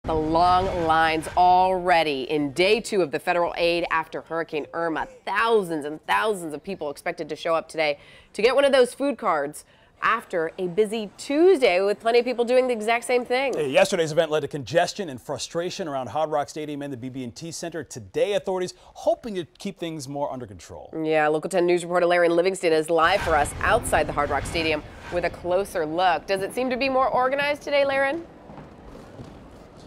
The long lines already in day 2 of the federal aid after Hurricane Irma. Thousands and thousands of people expected to show up today to get one of those food cards after a busy Tuesday with plenty of people doing the exact same thing. Yesterday's event led to congestion and frustration around Hard Rock Stadium and the BB&T Center. Today, authorities hoping to keep things more under control. Yeah, Local 10 News reporter Larry Livingston is live for us outside the Hard Rock Stadium with a closer look. Does it seem to be more organized today, Laren?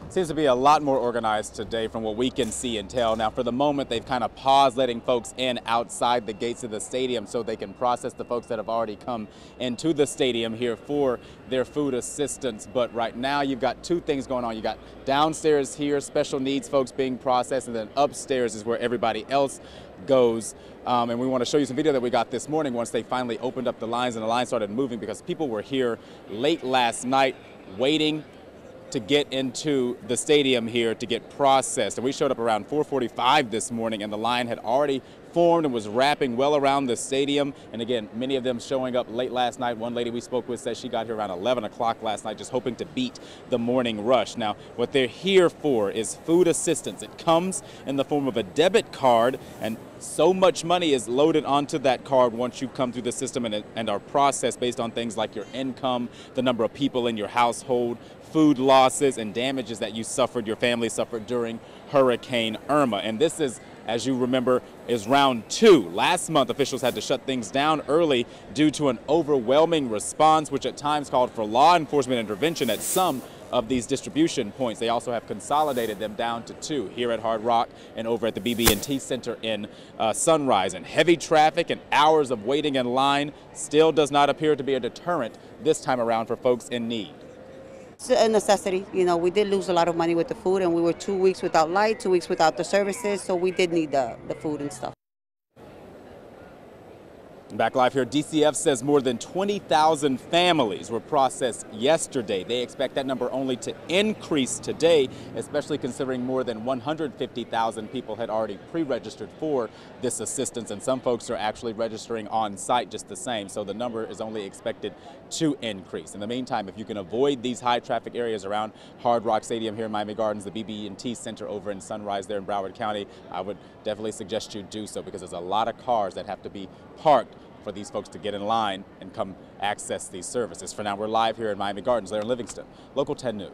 Seems to be a lot more organized today from what we can see and tell. Now, for the moment, they've kind of paused letting folks in outside the gates of the stadium so they can process the folks that have already come into the stadium here for their food assistance. But right now, you've got two things going on. You got downstairs here, special needs folks being processed, and then upstairs is where everybody else goes. And we want to show you some video that we got this morning once they finally opened up the lines and the line started moving, because people were here late last night waiting to get into the stadium here to get processed. And we showed up around 4:45 this morning, and the line had already formed and was wrapping well around the stadium. And again, many of them showing up late last night. One lady we spoke with says she got here around 11 o'clock last night, just hoping to beat the morning rush. Now, what they're here for is food assistance. It comes in the form of a debit card, and so much money is loaded onto that card once you come through the system and are processed based on things like your income, the number of people in your household, food losses and damages that you suffered, your family suffered during Hurricane Irma. And this is, as you remember, is round 2. Last month, officials had to shut things down early due to an overwhelming response, which at times called for law enforcement intervention at some of these distribution points. They also have consolidated them down to 2 here at Hard Rock and over at the BB&T Center in Sunrise. And heavy traffic and hours of waiting in line still does not appear to be a deterrent this time around for folks in need. It's a necessity. You know, we did lose a lot of money with the food, and we were 2 weeks without light, 2 weeks without the services, so we did need the food and stuff. Back live here, DCF says more than 20,000 families were processed yesterday. They expect that number only to increase today, especially considering more than 150,000 people had already pre-registered for this assistance, and some folks are actually registering on site just the same. So the number is only expected to increase. In the meantime, if you can avoid these high traffic areas around Hard Rock Stadium here in Miami Gardens, the BB&T Center over in Sunrise there in Broward County, I would definitely suggest you do so, because there's a lot of cars that have to be parked for these folks to get in line and come access these services. For now, we're live here in Miami Gardens. Larry Livingston, Local 10 News.